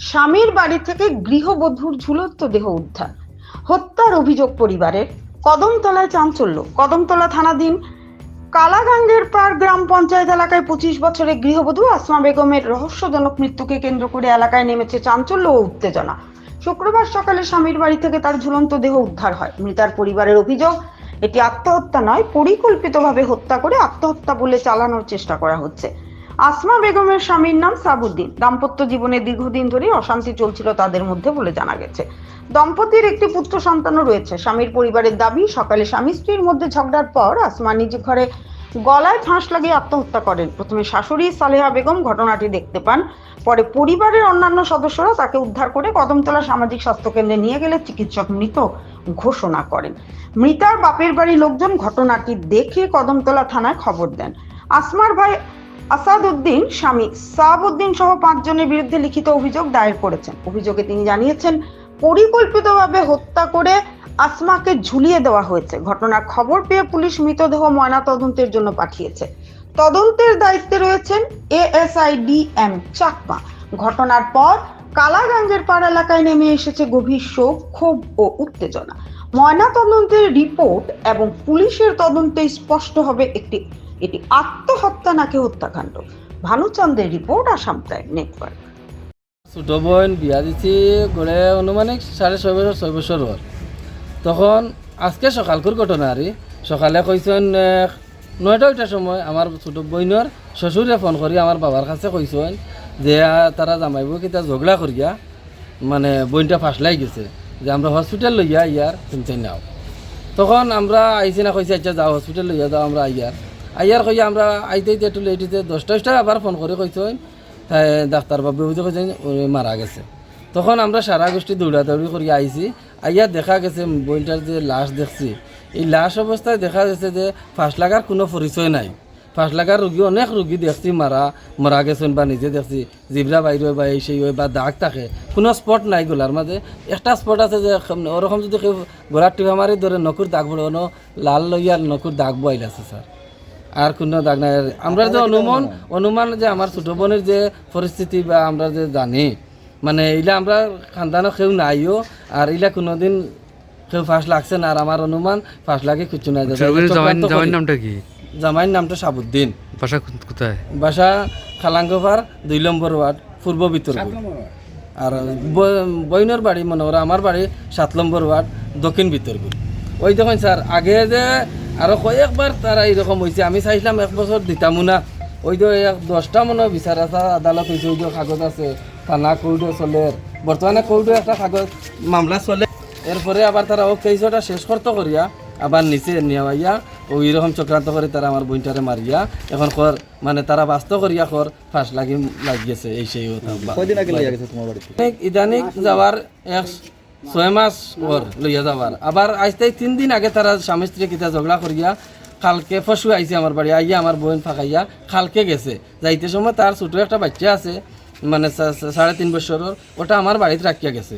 স্বামীর বাড়ি থেকে গৃহবধূর ঝুলন্ত দেহ উদ্ধার, হত্যার অভিযোগ পরিবারের। কদমতলায় চাঞ্চল্য। কদমতলা থানাধীন কালাগাঙ্গের পাড় গ্রাম পঞ্চায়েত এলাকায় 25 বছরের গৃহবধূ আসমা বেগমের রহস্যজনক মৃত্যুকে কেন্দ্র করে এলাকায় নেমেছে চাঞ্চল্য ও উত্তেজনা। শুক্রবার সকালে স্বামীর বাড়ি থেকে তার ঝুলন্ত দেহ উদ্ধার হয়। মৃতার পরিবারের অভিযোগ, এটি আত্মহত্যা নয়, পরিকল্পিতভাবে হত্যা করে আত্মহত্যা বলে চালানোর চেষ্টা করা হচ্ছে। আসমা বেগমের স্বামীর নাম সাবুদ্দিন। দাম্পত্য জীবনে দীর্ঘদিন ধরে অশান্তি চলছিল তাদের মধ্যে বলে জানা গেছে। দম্পতির একটি পুত্র সন্তানও রয়েছে। স্বামীর পরিবারের দাবি, সকালে স্বামী স্ত্রীর মধ্যে ঝগড়ার পর আসমা নিজ ঘরে গলায় ফাঁস লাগিয়ে আত্মহত্যা করেন। প্রথমে শাশুড়ি সালেহা বেগম ঘটনাটি দেখতে পান, পরে পরিবারের অন্যান্য সদস্যরা তাকে উদ্ধার করে কদমতলা সামাজিক স্বাস্থ্য কেন্দ্রে নিয়ে গেলে চিকিৎসক মৃত ঘোষণা করেন। মৃতার বাপের বাড়ির লোকজন ঘটনাটি দেখে কদমতলা থানায় খবর দেন। আসমার ভাই আসাদউদ্দিন স্বামী সাহাবউদ্দিন সহ 5 জনের বিরুদ্ধে লিখিত অভিযোগ দায়ের করেছেন। অভিযোগে তিনি জানিয়েছেন, পরিকল্পিতভাবে হত্যা করে আসমাকে ঝুলিয়ে দেওয়া হয়েছে। ঘটনার খবর পেয়ে পুলিশ মৃতদেহ ময়নাতদন্তের জন্য পাঠিয়েছে। তদন্তের দায়িত্বে রয়েছেন এএসআই DM চাকমা। ঘটনার পর কালাগাঙ্গের পাড় এলাকায় নেমে এসেছে গভীর শোক, ক্ষোভ ও উত্তেজনা। ময়নাতদন্তের রিপোর্ট এবং পুলিশের তদন্তে স্পষ্ট হবে এটি আত্মহত্যা নাকি হত্যাকাণ্ড। ভানুচন্দ্রের রিপোর্ট, আসাম প্রাইম নেটওয়ার্ক। ছোট বোন বিয়া দিছি গড়ে অনুমানিক 6.5 বছর হল। তখন আজকে সকালকুর ঘটনা আর সকালে কইছেন 9টার সময় আমার ছোট বোনের শ্বশুরে ফোন করি আমার বাবার কাছে কইছেন যে তারা জামাইব কিতা ঝগড়া করিয়া মানে বোনটা ফাঁসলাই গেছে, যে আমরা হসপিটাল লইয়া ইয়ার চিন্তাই নাও। তখন আমরা আইসি না কইছি আচ্ছা যাও হসপিটাল লইয়া যাও। আমরা আইয়ার কইয়া আমরা আইতে একটু লেটিতে 10টা আবার ফোন করে কইছেন তাই ডাক্তার বাবু বুঝে কইছেন মারা গেছে। তখন আমরা সারা গোষ্ঠী দৌড়াদৌড়ি করি আইছি। আইয়া দেখা গেছে বোনটার যে লাশ দেখছি, এই লাশ অবস্থায় দেখা গেছে যে ফাঁস লাগার কোনো পরিচয় নাই। ফাঁস লাগার রুগী অনেক রুগী দেখছি মারা গেছেন বা নিজে দেখছি জিবরা বাইর হয় বা এই সেই হয় বা দাগ থাকে, কোনো স্পট নাই গোলার মাঝে। একটা স্পট আছে যে ওরকম যদি কেউ গোলার টিপা মারি ধরে নকুর দাগ বড় লাল লইয়া নকুর দাগ বইল আছে স্যার, আর কোনো দাগ নাই। আমরা যে অনুমান যে আমার ছোট বোনের যে পরিস্থিতি বা আমরা যে জানি মানে এইলা আমরা খানদানও কেউ নাইও, আর এইলা কোনোদিন কেউ ফাঁস লাগছে না। আর আমার অনুমান ফাঁস লাগে কিছু নাই। নামটা কি? জামাইয়ের নামটা সাবুদ্দিন। বাসা কোথায়? বাসা খালাঙ্গপার 2 নম্বর ওয়ার্ড, পূর্ব বিতর্ক। আর বইনের বাড়ি মনে করো আমার বাড়ি 7 নম্বর ওয়ার্ড, দক্ষিণ বিতর্ক। ওই দেখুন স্যার আগে যে আরো কয়েকবার তারা এইরকম হয়েছে, আমি চাইছিলাম 1 বছর দিতামও না। ওই যে 10টা মনে বিচার আদালত হয়েছে, ওই যে কাগজ আছে থানা কৌডো চলে, বর্তমানে কৌডো একটা কাগজ মামলা চলে। এরপরে আবার তারা ও কেসটা শেষ করতে করিয়া আবার নিচে নিয়া ওই রকম চক্রান্ত করে তারা আমার বোনটারে মারিয়া এখন কর মানে তারা বাস্ত করিয়া কর ফাঁস লাগিয়েছে। এই সেই ইদানিক যাওয়ার 6 মাস পর লইয়া যাবার আবার আজতে 3 দিন আগে তারা স্বামী স্ত্রী কিতা ঝগড়া করিয়া কালকে ফসু আইছে আমার বাড়ি আইয়া আমার বোন ফাঁকাইয়া কালকে গেছে। যাইতে সময় তার ছোট একটা বাচ্চা আছে মানে 3.5 বছরের, ওটা আমার বাড়িতে রাখিয়া গেছে।